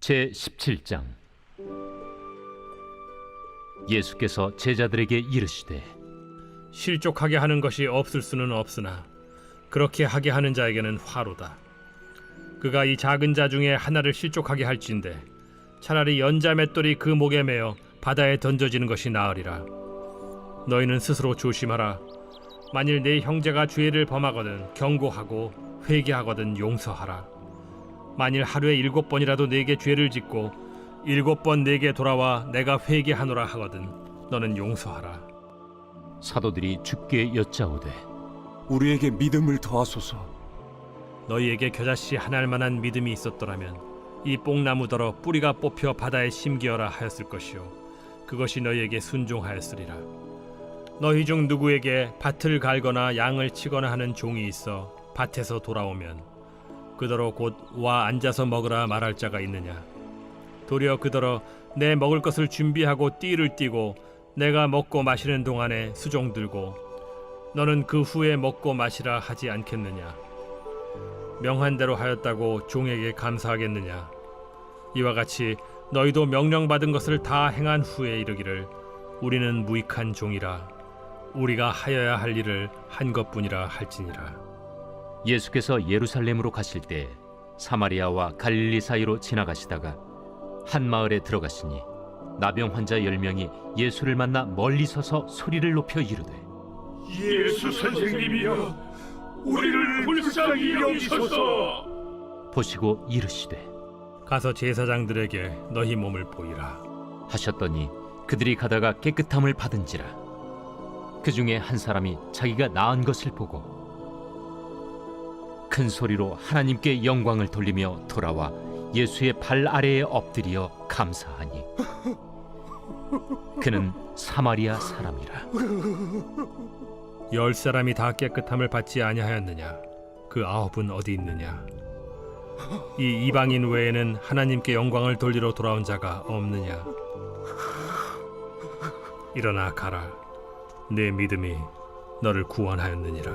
제17장. 예수께서 제자들에게 이르시되 실족하게 하는 것이 없을 수는 없으나 그렇게 하게 하는 자에게는 화로다. 그가 이 작은 자 중에 하나를 실족하게 할진대 차라리 연자 맷돌이 그 목에 매어 바다에 던져지는 것이 나으리라. 너희는 스스로 조심하라. 만일 네 형제가 죄를 범하거든 경고하고 회개하거든 용서하라. 만일 하루에 7번이라도 네게 죄를 짓고 7번 네게 돌아와 내가 회개하노라 하거든 너는 용서하라. 사도들이 주께 여짜오되 우리에게 믿음을 더하소서. 너희에게 겨자씨 하나일 만한 믿음이 있었더라면 이 뽕나무더러 뿌리가 뽑혀 바다에 심기어라 하였을 것이요 그것이 너희에게 순종하였으리라. 너희 중 누구에게 밭을 갈거나 양을 치거나 하는 종이 있어 밭에서 돌아오면 그더러 곧 와 앉아서 먹으라 말할 자가 있느냐? 도리어 그더러 내 먹을 것을 준비하고 띠를 띠고 내가 먹고 마시는 동안에 수종 들고 너는 그 후에 먹고 마시라 하지 않겠느냐? 명한 대로 하였다고 종에게 감사하겠느냐? 이와 같이 너희도 명령받은 것을 다 행한 후에 이르기를 우리는 무익한 종이라 우리가 하여야 할 일을 한 것뿐이라 할지니라. 예수께서 예루살렘으로 가실 때 사마리아와 갈릴리 사이로 지나가시다가 한 마을에 들어가시니 나병 환자 10명이 예수를 만나 멀리 서서 소리를 높여 이르되 예수 선생님이여 우리를 불쌍히 여기소서. 보시고 이르시되 가서 제사장들에게 너희 몸을 보이라 하셨더니 그들이 가다가 깨끗함을 받은지라. 그 중에 한 사람이 자기가 나은 것을 보고 큰 소리로 하나님께 영광을 돌리며 돌아와 예수의 발 아래에 엎드려 감사하니 그는 사마리아 사람이라. 10사람이 다 깨끗함을 받지 아니하였느냐? 그 9은 어디 있느냐? 이 이방인 외에는 하나님께 영광을 돌리러 돌아온 자가 없느냐? 일어나 가라. 내 믿음이 너를 구원하였느니라.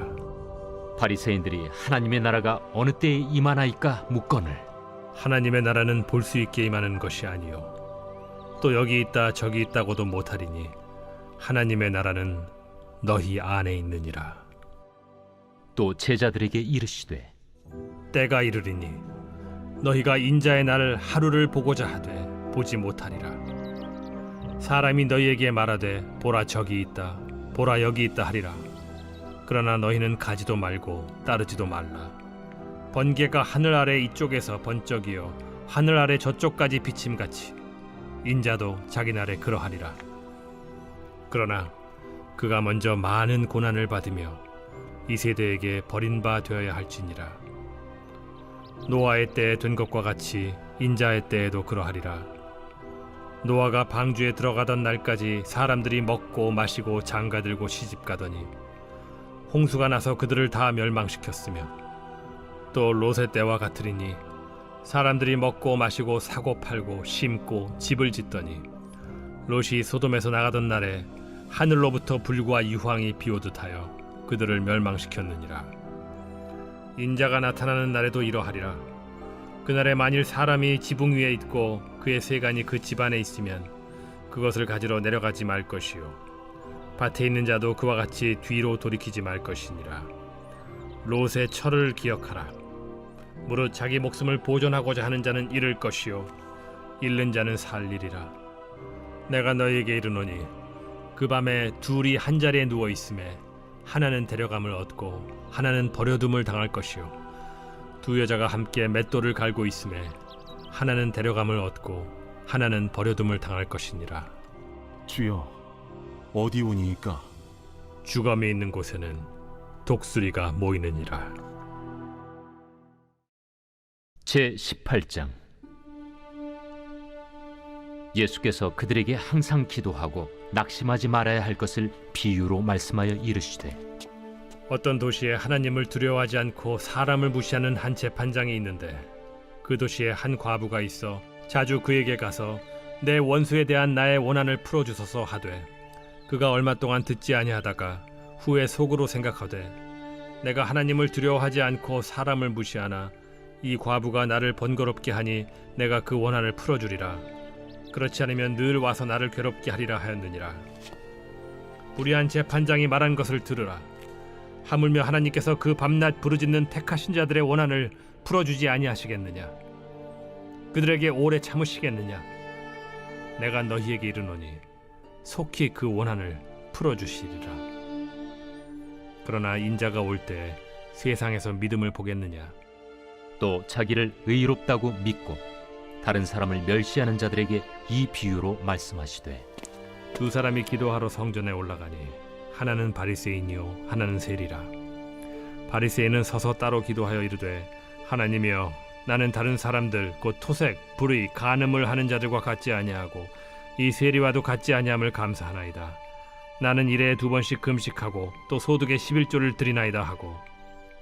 바리새인들이 하나님의 나라가 어느 때에 임하나이까 묻거늘 하나님의 나라는 볼 수 있게 임하는 것이 아니요 또 여기 있다 저기 있다고도 못하리니 하나님의 나라는 너희 안에 있느니라. 또 제자들에게 이르시되 때가 이르리니 너희가 인자의 날 하루를 보고자 하되 보지 못하리라. 사람이 너희에게 말하되 보라 저기 있다 보라 여기 있다 하리라. 그러나 너희는 가지도 말고 따르지도 말라. 번개가 하늘 아래 이쪽에서 번쩍이어 하늘 아래 저쪽까지 비침같이 인자도 자기 날에 그러하리라. 그러나 그가 먼저 많은 고난을 받으며 이 세대에게 버린 바 되어야 할지니라. 노아의 때에 된 것과 같이 인자의 때에도 그러하리라. 노아가 방주에 들어가던 날까지 사람들이 먹고 마시고 장가들고 시집가더니 홍수가 나서 그들을 다 멸망시켰으며 또 롯의 때와 같으리니 사람들이 먹고 마시고 사고 팔고 심고 집을 짓더니 롯이 소돔에서 나가던 날에 하늘로부터 불과 유황이 비오듯 하여 그들을 멸망시켰느니라. 인자가 나타나는 날에도 이러하리라. 그날에 만일 사람이 지붕 위에 있고 그의 세간이 그 집 안에 있으면 그것을 가지러 내려가지 말 것이요 밭에 있는 자도 그와 같이 뒤로 돌이키지 말 것이니라. 롯의 철을 기억하라. 무릇 자기 목숨을 보존하고자 하는 자는 잃을 것이요 잃는 자는 살리리라. 내가 너희에게 이르노니 그 밤에 둘이 한 자리에 누워 있음에 하나는 데려감을 얻고 하나는 버려둠을 당할 것이요 두 여자가 함께 맷돌을 갈고 있음에 하나는 데려감을 얻고 하나는 버려둠을 당할 것이니라. 주여, 어디 오니이까? 주검이 있는 곳에는 독수리가 모이느니라. 제18장. 예수께서 그들에게 항상 기도하고 낙심하지 말아야 할 것을 비유로 말씀하여 이르시되 어떤 도시에 하나님을 두려워하지 않고 사람을 무시하는 한 재판장이 있는데 그 도시에 한 과부가 있어 자주 그에게 가서 내 원수에 대한 나의 원한을 풀어주소서 하되 그가 얼마 동안 듣지 아니하다가 후에 속으로 생각하되 내가 하나님을 두려워하지 않고 사람을 무시하나 이 과부가 나를 번거롭게 하니 내가 그 원한을 풀어주리라. 그렇지 않으면 늘 와서 나를 괴롭게 하리라 하였느니라. 불의한 재판장이 말한 것을 들으라. 하물며 하나님께서 그 밤낮 부르짖는 택하신 자들의 원한을 풀어주지 아니하시겠느냐? 그들에게 오래 참으시겠느냐? 내가 너희에게 이르노니 속히 그 원한을 풀어주시리라. 그러나 인자가 올 때 세상에서 믿음을 보겠느냐? 또 자기를 의롭다고 믿고 다른 사람을 멸시하는 자들에게 이 비유로 말씀하시되 두 사람이 기도하러 성전에 올라가니 하나는 바리새인이요 하나는 세리라. 바리새인은 서서 따로 기도하여 이르되 하나님이여, 나는 다른 사람들 곧 토색, 불의, 간음을 하는 자들과 같지 아니하고 이 세리와도 같지 아니함을 감사하나이다. 나는 일에 2번씩 금식하고 또 소득의 11조를 드리나이다 하고,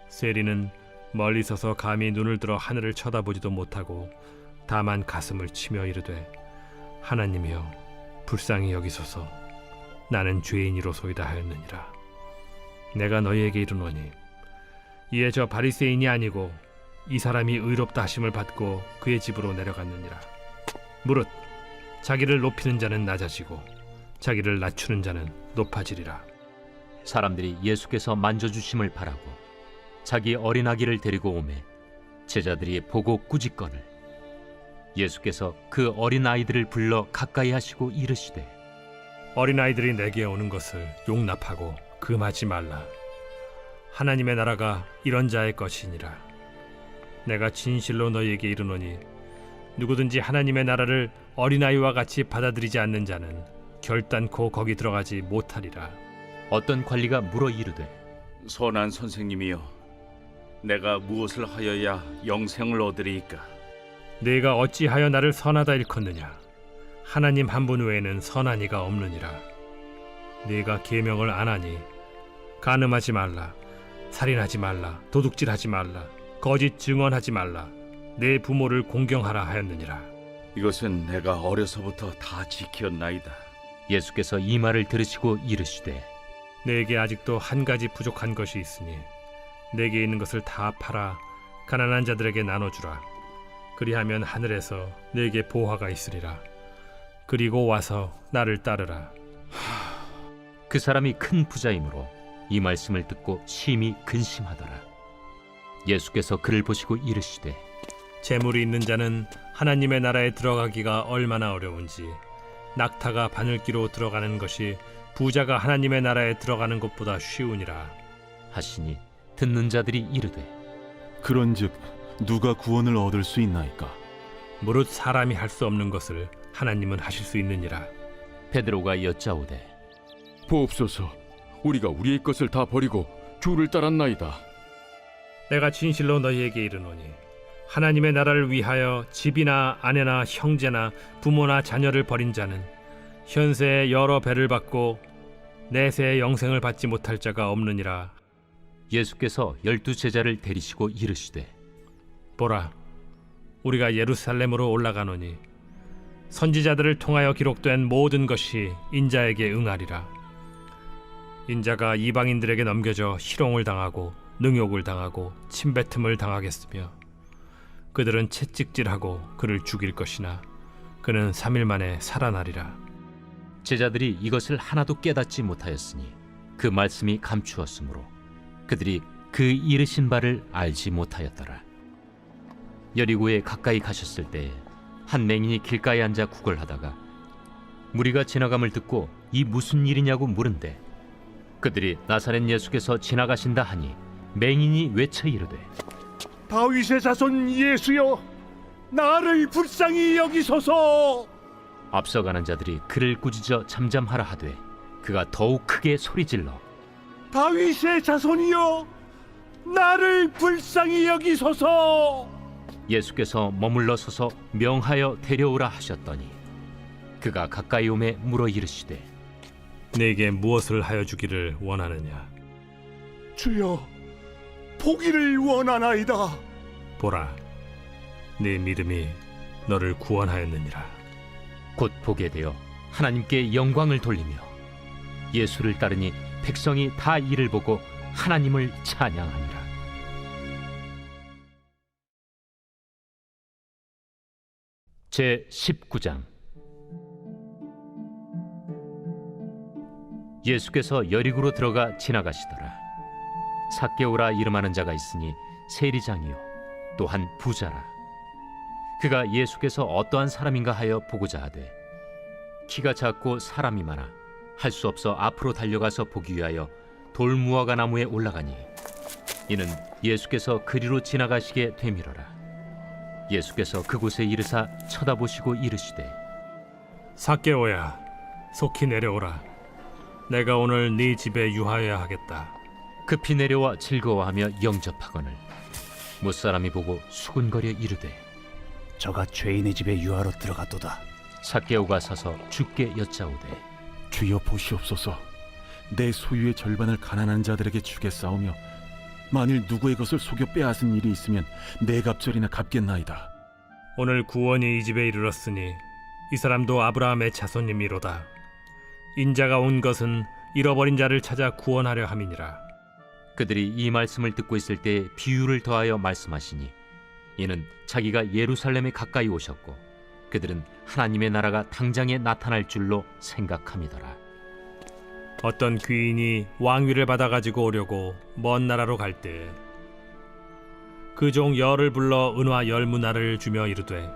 세리는 멀리 서서 감히 눈을 들어 하늘을 쳐다보지도 못하고 다만 가슴을 치며 이르되 하나님이여, 불쌍히 여기소서. 나는 죄인이로소이다 하였느니라. 내가 너희에게 이르노니 이에 저 바리새인이 아니고 이 사람이 의롭다 하심을 받고 그의 집으로 내려갔느니라. 무릇 자기를 높이는 자는 낮아지고 자기를 낮추는 자는 높아지리라. 사람들이 예수께서 만져주심을 바라고 자기 어린 아기를 데리고 오매 제자들이 보고 꾸짖거늘 예수께서 그 어린 아이들을 불러 가까이 하시고 이르시되 어린아이들이 내게 오는 것을 용납하고 금하지 말라. 하나님의 나라가 이런 자의 것이니라. 내가 진실로 너희에게 이르노니 누구든지 하나님의 나라를 어린아이와 같이 받아들이지 않는 자는 결단코 거기 들어가지 못하리라. 어떤 관리가 물어 이르되 선한 선생님이여, 내가 무엇을 하여야 영생을 얻으리이까? 네가 어찌하여 나를 선하다 일컫느냐? 하나님 한 분 외에는 선한 이가 없느니라. 네가 계명을 안 하니 간음하지 말라, 살인하지 말라, 도둑질하지 말라, 거짓 증언하지 말라, 내 부모를 공경하라 하였느니라. 이것은 내가 어려서부터 다 지켰나이다. 예수께서 이 말을 들으시고 이르시되 내게 아직도 한 가지 부족한 것이 있으니 내게 있는 것을 다 팔아 가난한 자들에게 나눠주라. 그리하면 하늘에서 내게 보화가 있으리라. 그리고 와서 나를 따르라. 그 사람이 큰 부자이므로 이 말씀을 듣고 심히 근심하더라. 예수께서 그를 보시고 이르시되 재물이 있는 자는 하나님의 나라에 들어가기가 얼마나 어려운지 낙타가 바늘기로 들어가는 것이 부자가 하나님의 나라에 들어가는 것보다 쉬우니라 하시니 듣는 자들이 이르되 그런즉 누가 구원을 얻을 수 있나이까? 무릇 사람이 할 수 없는 것을 하나님은 하실 수 있느니라. 베드로가 여짜오되 보옵소서, 우리가 우리의 것을 다 버리고 주를 따랐나이다. 내가 진실로 너희에게 이르노니 하나님의 나라를 위하여 집이나 아내나 형제나 부모나 자녀를 버린 자는 현세에 여러 배를 받고 내세의 영생을 받지 못할 자가 없느니라. 예수께서 12 제자를 데리시고 이르시되 보라, 우리가 예루살렘으로 올라가노니 선지자들을 통하여 기록된 모든 것이 인자에게 응하리라. 인자가 이방인들에게 넘겨져 희롱을 당하고 능욕을 당하고 침뱉음을 당하겠으며 그들은 채찍질하고 그를 죽일 것이나 그는 3일 만에 살아나리라. 제자들이 이것을 하나도 깨닫지 못하였으니 그 말씀이 감추었으므로 그들이 그 이르신 바를 알지 못하였더라. 여리고에 가까이 가셨을 때에 한 맹인이 길가에 앉아 구걸하다가 무리가 지나감을 듣고 이 무슨 일이냐고 물은데 그들이 나사렛 예수께서 지나가신다 하니 맹인이 외쳐 이르되 다윗의 자손 예수여, 나를 불쌍히 여기소서. 앞서가는 자들이 그를 꾸짖어 잠잠하라 하되 그가 더욱 크게 소리질러 다윗의 자손이여, 나를 불쌍히 여기소서. 예수께서 머물러 서서 명하여 데려오라 하셨더니 그가 가까이 오매 물어 이르시되 내게 무엇을 하여 주기를 원하느냐? 주여, 보기를 원하나이다. 보라, 네 믿음이 너를 구원하였느니라. 곧 보게 되어 하나님께 영광을 돌리며 예수를 따르니 백성이 다 이를 보고 하나님을 찬양하니라. 제 19장. 예수께서 여리고로 들어가 지나가시더라. 삭개오라 이름하는 자가 있으니 세리장이요 또한 부자라. 그가 예수께서 어떠한 사람인가 하여 보고자 하되 키가 작고 사람이 많아 할 수 없어 앞으로 달려가서 보기 위하여 돌무화과 나무에 올라가니 이는 예수께서 그리로 지나가시게 되밀어라. 예수께서 그곳에 이르사 쳐다보시고 이르시되 삭개오야, 속히 내려오라. 내가 오늘 네 집에 유하여야 하겠다. 급히 내려와 즐거워하며 영접하거늘 못사람이 보고 수군거려 이르되 저가 죄인의 집에 유하러 들어갔도다. 삭개오가 서서 주께 여짜오되 주여 보시옵소서. 내 소유의 절반을 가난한 자들에게 주겠사오며 만일 누구의 것을 속여 빼앗은 일이 있으면 네 갑절이나 갚겠나이다. 오늘 구원이 이 집에 이르렀으니 이 사람도 아브라함의 자손님이로다. 인자가 온 것은 잃어버린 자를 찾아 구원하려 함이니라. 그들이 이 말씀을 듣고 있을 때 비유를 더하여 말씀하시니 이는 자기가 예루살렘에 가까이 오셨고 그들은 하나님의 나라가 당장에 나타날 줄로 생각함이더라. 어떤 귀인이 왕위를 받아가지고 오려고 먼 나라로 갈 때 그 종 열을 불러 은화 10문화를 주며 이르되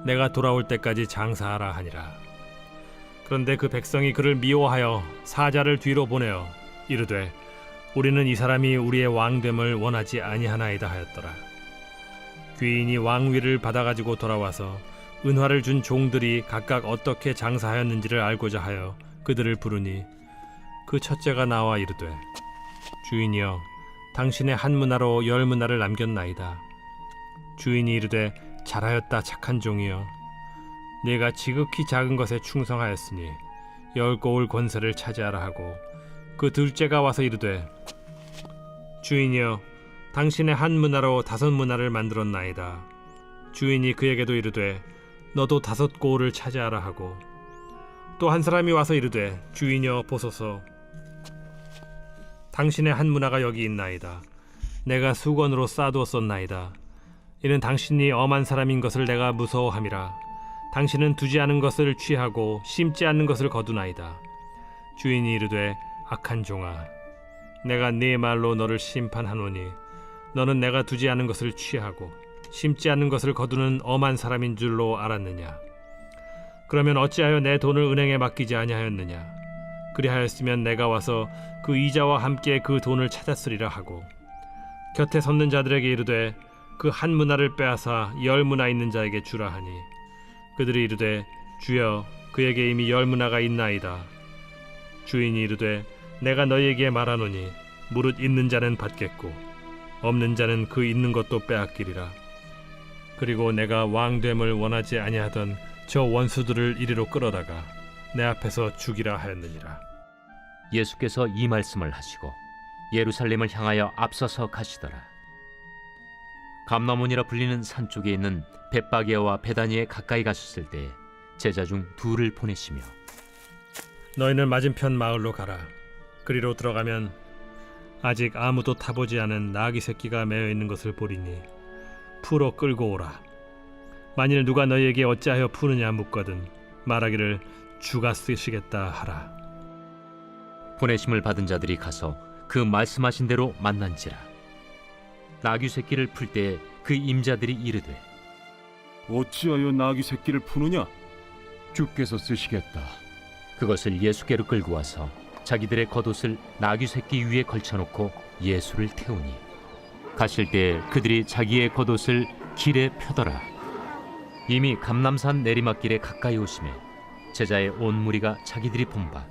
내가 돌아올 때까지 장사하라 하니라. 그런데 그 백성이 그를 미워하여 사자를 뒤로 보내어 이르되 우리는 이 사람이 우리의 왕됨을 원하지 아니하나이다 하였더라. 귀인이 왕위를 받아가지고 돌아와서 은화를 준 종들이 각각 어떻게 장사하였는지를 알고자 하여 그들을 부르니 그 첫째가 나와 이르되 주인이여 당신의 한 문화로 10문화를 남겼나이다. 주인이 이르되 잘하였다 착한 종이여 네가 지극히 작은 것에 충성하였으니 10고을 권세를 차지하라 하고 그 둘째가 와서 이르되 주인이여 당신의 한 문화로 5문화를 만들었나이다. 주인이 그에게도 이르되 너도 5고을을 차지하라 하고 또 한 사람이 와서 이르되 주인이여 보소서 당신의 한 문화가 여기 있나이다. 내가 수건으로 싸두었었나이다. 이는 당신이 엄한 사람인 것을 내가 무서워함이라. 당신은 두지 않은 것을 취하고 심지 않는 것을 거두나이다. 주인이 이르되 악한 종아 내가 네 말로 너를 심판하노니 너는 내가 두지 않은 것을 취하고 심지 않는 것을 거두는 엄한 사람인 줄로 알았느냐? 그러면 어찌하여 내 돈을 은행에 맡기지 아니하였느냐? 그리하였으면 내가 와서 그 이자와 함께 그 돈을 찾았으리라 하고 곁에 섰는 자들에게 이르되 그 한 문화를 빼앗아 10문화 있는 자에게 주라 하니 그들이 이르되 주여 그에게 이미 10문화가 있나이다. 주인이 이르되 내가 너희에게 말하노니 무릇 있는 자는 받겠고 없는 자는 그 있는 것도 빼앗기리라. 그리고 내가 왕됨을 원하지 아니하던 저 원수들을 이리로 끌어다가 내 앞에서 죽이라 하였느니라. 예수께서 이 말씀을 하시고 예루살렘을 향하여 앞서서 가시더라. 감나몬이라 불리는 산 쪽에 있는 벳바게와 베다니에 가까이 가셨을 때 제자 중 둘을 보내시며 너희는 맞은편 마을로 가라. 그리로 들어가면 아직 아무도 타보지 않은 나귀 새끼가 매어 있는 것을 보리니 풀어 끌고 오라. 만일 누가 너희에게 어찌하여 푸느냐 묻거든 말하기를 주가 쓰시겠다 하라. 보내심을 받은 자들이 가서 그 말씀하신 대로 만난지라. 나귀 새끼를 풀 때 그 임자들이 이르되 어찌하여 나귀 새끼를 푸느냐? 주께서 쓰시겠다. 그것을 예수께로 끌고 와서 자기들의 겉옷을 나귀 새끼 위에 걸쳐놓고 예수를 태우니 가실 때 그들이 자기의 겉옷을 길에 펴더라. 이미 감람산 내리막길에 가까이 오심에 제자의 온 무리가 자기들이 본 바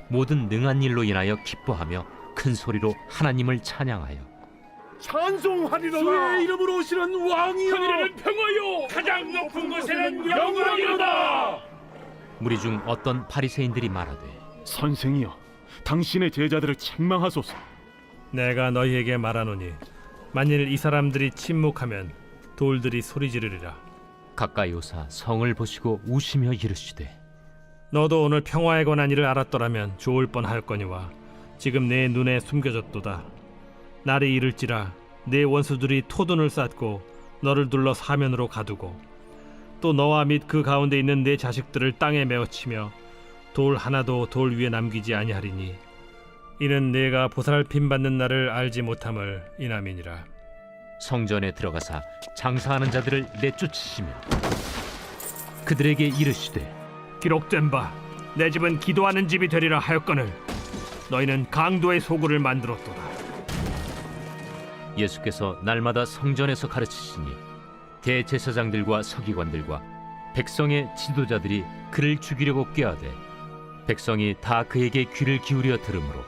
모든 능한 일로 인하여 기뻐하며 큰 소리로 하나님을 찬양하여 찬송하리로다. 주의 이름으로 오시는 왕이여 하늘에는 평화요 가장 높은 곳에는 영광이로다. 무리 중 어떤 바리새인들이 말하되 선생이여 당신의 제자들을 책망하소서. 내가 너희에게 말하노니 만일 이 사람들이 침묵하면 돌들이 소리 지르리라. 가까이 오사 성을 보시고 우시며 이르시되 너도 오늘 평화에 관한 일을 알았더라면 좋을 뻔하였거니와 지금 내 눈에 숨겨졌도다. 날이 이를지라 내 원수들이 토둔을 쌓고 너를 둘러 사면으로 가두고 또 너와 및 그 가운데 있는 내 자식들을 땅에 메어치며 돌 하나도 돌 위에 남기지 아니하리니 이는 내가 보살핌 받는 날을 알지 못함을 인함이니라. 성전에 들어가사 장사하는 자들을 내쫓으시며 그들에게 이르시되 기록된 바 내 집은 기도하는 집이 되리라 하였거늘 너희는 강도의 소굴을 만들었도다. 예수께서 날마다 성전에서 가르치시니 대제사장들과 서기관들과 백성의 지도자들이 그를 죽이려고 꾀하되 백성이 다 그에게 귀를 기울여 들으므로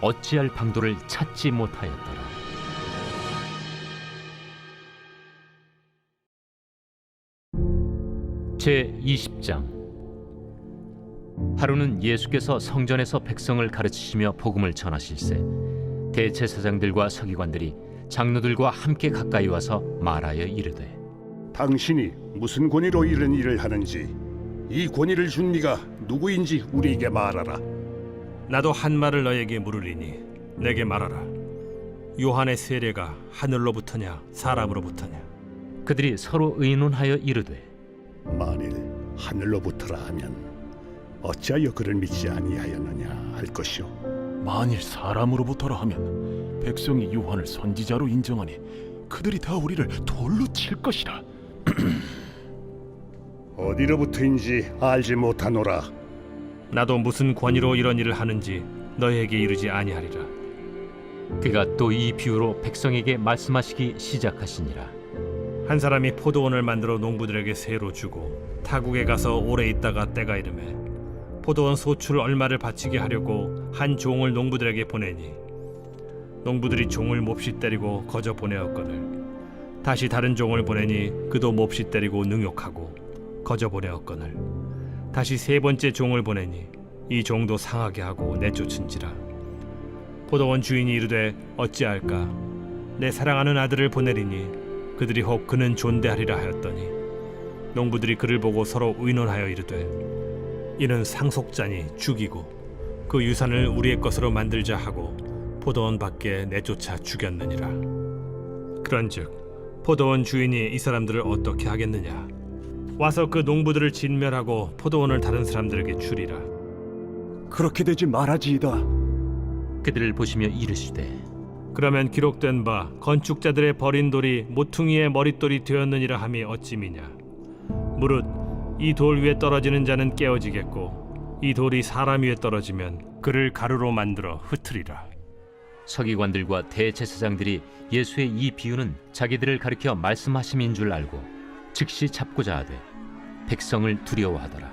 어찌할 방도를 찾지 못하였더라. 제 20장. 하루는 예수께서 성전에서 백성을 가르치시며 복음을 전하실세 대제사장들과 서기관들이 장로들과 함께 가까이 와서 말하여 이르되 당신이 무슨 권위로 이런 일을 하는지 이 권위를 준 네가 누구인지 우리에게 말하라. 나도 한 말을 너에게 물으리니 내게 말하라. 요한의 세례가 하늘로부터냐 사람으로부터냐? 그들이 서로 의논하여 이르되 만일 하늘로부터라 하면 어찌하여 그를 믿지 아니하였느냐 할 것이요. 만일 사람으로부터라 하면 백성이 요한을 선지자로 인정하니 그들이 다 우리를 돌로 칠 것이라. 어디로부터인지 알지 못하노라. 나도 무슨 권위로 이런 일을 하는지 너희에게 이르지 아니하리라. 그가 또 이 비유로 백성에게 말씀하시기 시작하시니라. 한 사람이 포도원을 만들어 농부들에게 세로 주고 타국에 가서 오래 있다가 때가 이르매 포도원 소출 얼마를 바치게 하려고 한 종을 농부들에게 보내니 농부들이 종을 몹시 때리고 거저 보내었거늘 다시 다른 종을 보내니 그도 몹시 때리고 능욕하고 거저 보내었거늘 다시 세 번째 종을 보내니 이 종도 상하게 하고 내쫓은지라. 포도원 주인이 이르되 어찌할까? 내 사랑하는 아들을 보내리니 그들이 혹 그는 존대하리라 하였더니 농부들이 그를 보고 서로 의논하여 이르되 이는 상속자니 죽이고 그 유산을 우리의 것으로 만들자 하고 포도원 밖에 내쫓아 죽였느니라. 그런즉 포도원 주인이 이 사람들을 어떻게 하겠느냐? 와서 그 농부들을 진멸하고 포도원을 다른 사람들에게 주리라. 그렇게 되지 말아지이다. 그들을 보시며 이르시되 그러면 기록된 바 건축자들의 버린 돌이 모퉁이의 머릿돌이 되었느니라 함이 어찌미냐? 무릇 이 돌 위에 떨어지는 자는 깨어지겠고 이 돌이 사람 위에 떨어지면 그를 가루로 만들어 흩으리라. 서기관들과 대제사장들이 예수의 이 비유는 자기들을 가리켜 말씀하심인 줄 알고 즉시 잡고자 하되 백성을 두려워하더라.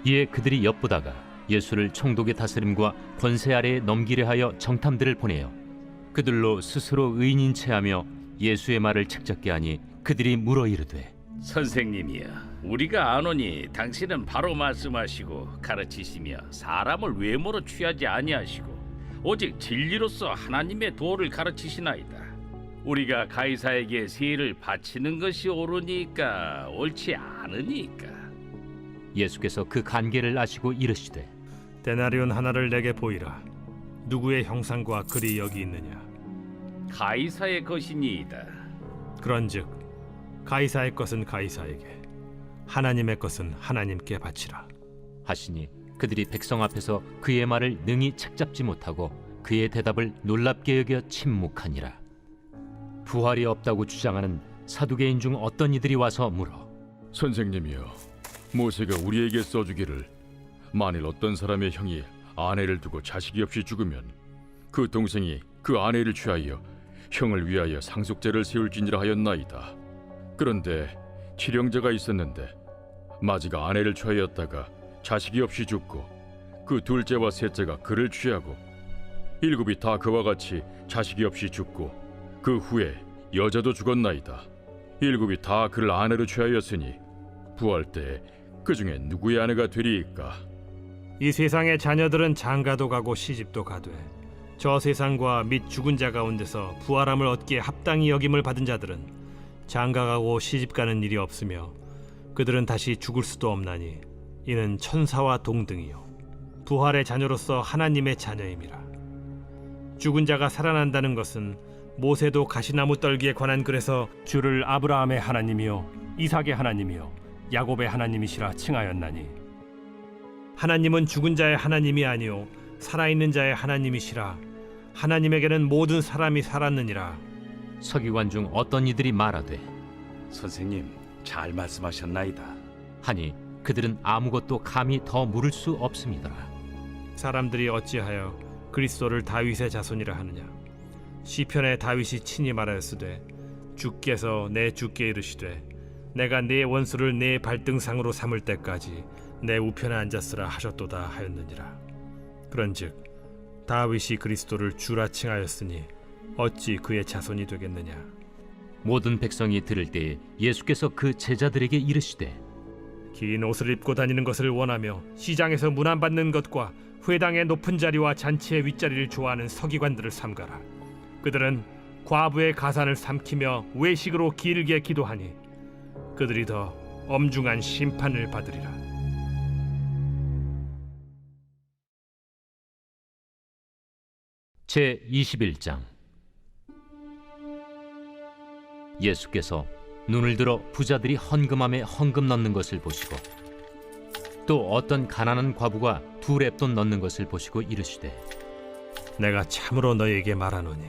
이에 그들이 엿보다가 예수를 총독의 다스림과 권세 아래에 넘기려 하여 정탐들을 보내어 그들로 스스로 의인인 체하며 예수의 말을 책잡게 하니 그들이 물어 이르되 선생님이여, 우리가 아노니 당신은 바로 말씀하시고 가르치시며 사람을 외모로 취하지 아니하시고 오직 진리로서 하나님의 도를 가르치시나이다. 우리가 가이사에게 세를 바치는 것이 옳으니까 옳지 않으니까. 예수께서 그 간계를 아시고 이르시되 데나리온 하나를 내게 보이라. 누구의 형상과 글이 여기 있느냐? 가이사의 것이니이다. 그런즉 가이사의 것은 가이사에게, 하나님의 것은 하나님께 바치라. 하시니 그들이 백성 앞에서 그의 말을 능히 책잡지 못하고 그의 대답을 놀랍게 여겨 침묵하니라. 부활이 없다고 주장하는 사두개인 중 어떤 이들이 와서 물어 선생님이여, 모세가 우리에게 써주기를 만일 어떤 사람의 형이 아내를 두고 자식이 없이 죽으면 그 동생이 그 아내를 취하여 형을 위하여 상속제를 세울지니라 하였나이다. 그런데 칠형제가 있었는데 마지가 아내를 취하였다가 자식이 없이 죽고 그 둘째와 셋째가 그를 취하고 일곱이 다 그와 같이 자식이 없이 죽고 그 후에 여자도 죽었나이다. 일곱이 다 그를 아내로 취하였으니 부활 때 그 중에 누구의 아내가 되리이까? 이 세상의 자녀들은 장가도 가고 시집도 가되 저 세상과 및 죽은 자 가운데서 부활함을 얻기에 합당히 여김을 받은 자들은 장가가고 시집가는 일이 없으며 그들은 다시 죽을 수도 없나니 이는 천사와 동등이요 부활의 자녀로서 하나님의 자녀임이라. 죽은 자가 살아난다는 것은 모세도 가시나무 떨기에 관한 글에서 주를 아브라함의 하나님이요 이삭의 하나님이요 야곱의 하나님이시라 칭하였나니 하나님은 죽은 자의 하나님이 아니요 살아있는 자의 하나님이시라. 하나님에게는 모든 사람이 살았느니라. 서기관 중 어떤 이들이 말하되 선생님, 잘 말씀하셨나이다. 하니 그들은 아무것도 감히 더 물을 수 없음이더라. 사람들이 어찌하여 그리스도를 다윗의 자손이라 하느냐. 시편에 다윗이 친히 말하였으되 주께서 내 주께 이르시되 내가 네 원수를 네 발등상으로 삼을 때까지 내 우편에 앉았으라 하셨도다 하였느니라. 그런즉 다윗이 그리스도를 주라 칭하였으니 어찌 그의 자손이 되겠느냐. 모든 백성이 들을 때에 예수께서 그 제자들에게 이르시되 긴 옷을 입고 다니는 것을 원하며 시장에서 문안받는 것과 회당의 높은 자리와 잔치의 윗자리를 좋아하는 서기관들을 삼가라. 그들은 과부의 가산을 삼키며 외식으로 길게 기도하니 그들이 더 엄중한 심판을 받으리라. 제 21장. 예수께서 눈을 들어 부자들이 헌금함에 헌금 넣는 것을 보시고 또 어떤 가난한 과부가 2렙돈 넣는 것을 보시고 이르시되 내가 참으로 너희에게 말하노니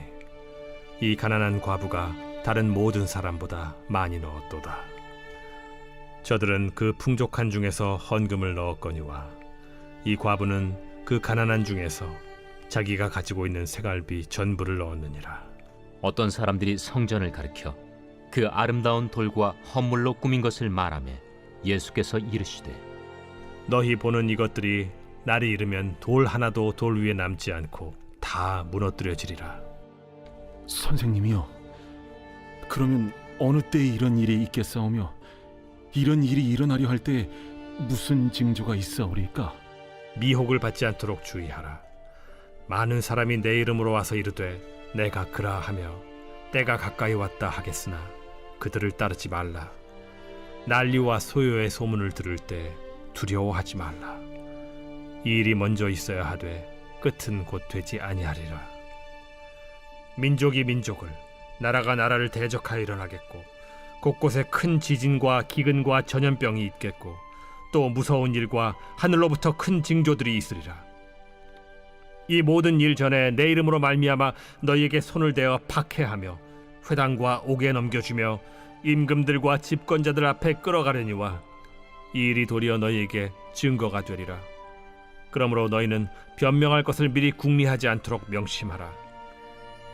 이 가난한 과부가 다른 모든 사람보다 많이 넣었도다. 저들은 그 풍족한 중에서 헌금을 넣었거니와 이 과부는 그 가난한 중에서 자기가 가지고 있는 생활비 전부를 넣었느니라. 어떤 사람들이 성전을 가리켜 그 아름다운 돌과 헌물로 꾸민 것을 말하며 예수께서 이르시되 너희 보는 이것들이 날이 이르면 돌 하나도 돌 위에 남지 않고 다 무너뜨려지리라. 선생님이요, 그러면 어느 때에 이런 일이 있겠사오며 이런 일이 일어나려 할 때 무슨 징조가 있사오리까? 미혹을 받지 않도록 주의하라. 많은 사람이 내 이름으로 와서 이르되 내가 그라하며 때가 가까이 왔다 하겠으나 그들을 따르지 말라. 난리와 소요의 소문을 들을 때 두려워하지 말라. 이 일이 먼저 있어야 하되 끝은 곧 되지 아니하리라. 민족이 민족을, 나라가 나라를 대적하여 일어나겠고 곳곳에 큰 지진과 기근과 전염병이 있겠고 또 무서운 일과 하늘로부터 큰 징조들이 있으리라. 이 모든 일 전에 내 이름으로 말미암아 너희에게 손을 대어 박해하며 회당과 옥에 넘겨주며 임금들과 집권자들 앞에 끌어가려니와 이 일이 도리어 너희에게 증거가 되리라. 그러므로 너희는 변명할 것을 미리 궁리하지 않도록 명심하라.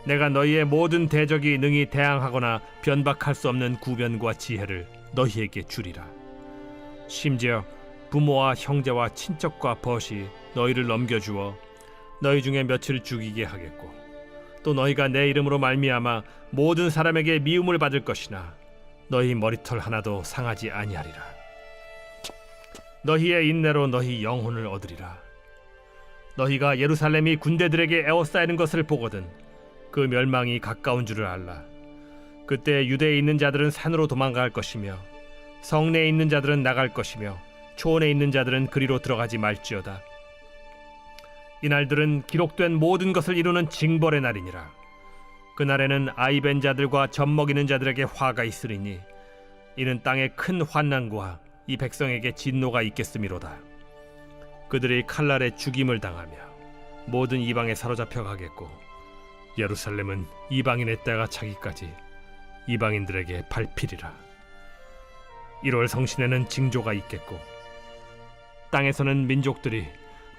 내가 너희의 모든 대적이 능히 대항하거나 변박할 수 없는 구변과 지혜를 너희에게 주리라. 심지어 부모와 형제와 친척과 벗이 너희를 넘겨주어 너희 중에 며칠 죽이게 하겠고 또 너희가 내 이름으로 말미암아 모든 사람에게 미움을 받을 것이나 너희 머리털 하나도 상하지 아니하리라. 너희의 인내로 너희 영혼을 얻으리라. 너희가 예루살렘이 군대들에게 에워싸이는 것을 보거든 그 멸망이 가까운 줄을 알라. 그때 유대에 있는 자들은 산으로 도망갈 것이며 성내에 있는 자들은 나갈 것이며 초원에 있는 자들은 그리로 들어가지 말지어다. 이날들은 기록된 모든 것을 이루는 징벌의 날이니라. 그날에는 아이벤 자들과 젖먹이는 자들에게 화가 있으리니 이는 땅에 큰 환난과 이 백성에게 진노가 있겠음이로다. 그들이 칼날에 죽임을 당하며 모든 이방에 사로잡혀 가겠고 예루살렘은 이방인의 때가 차기까지 이방인들에게 밟히리라. 1월 성신에는 징조가 있겠고 땅에서는 민족들이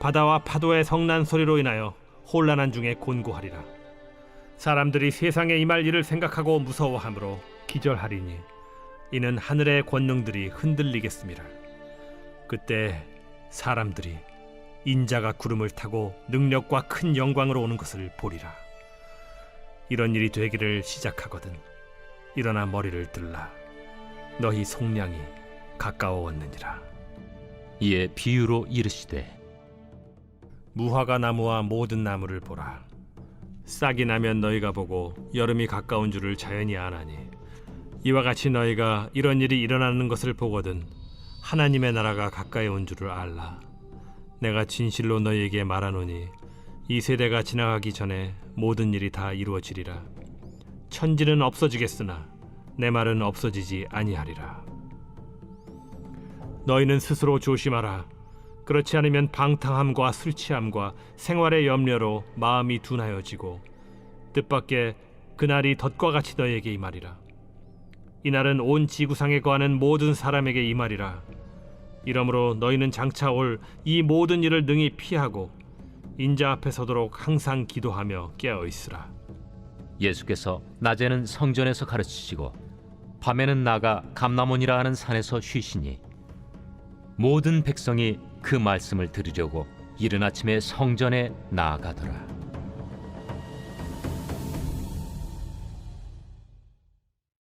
바다와 파도의 성난 소리로 인하여 혼란한 중에 곤고하리라. 사람들이 세상에 임할 일을 생각하고 무서워하므로 기절하리니 이는 하늘의 권능들이 흔들리겠음이라. 그때 사람들이 인자가 구름을 타고 능력과 큰 영광으로 오는 것을 보리라. 이런 일이 되기를 시작하거든 일어나 머리를 들라. 너희 속량이 가까워왔느니라. 이에 비유로 이르시되 무화과 나무와 모든 나무를 보라. 싹이 나면 너희가 보고 여름이 가까운 줄을 자연히 아나니 이와 같이 너희가 이런 일이 일어나는 것을 보거든 하나님의 나라가 가까이 온 줄을 알라. 내가 진실로 너희에게 말하노니 이 세대가 지나가기 전에 모든 일이 다 이루어지리라. 천지는 없어지겠으나 내 말은 없어지지 아니하리라. 너희는 스스로 조심하라. 그렇지 않으면 방탕함과 술 취함과 생활의 염려로 마음이 둔하여지고 뜻밖의 그날이 덫과 같이 너희에게 임하리라. 이날은 온 지구상에 거하는 모든 사람에게 임하리라. 이러므로 너희는 장차 올 이 모든 일을 능히 피하고 인자 앞에 서도록 항상 기도하며 깨어 있으라. 예수께서 낮에는 성전에서 가르치시고 밤에는 나가 감람원이라 하는 산에서 쉬시니 모든 백성이 그 말씀을 들으려고 이른 아침에 성전에 나아가더라.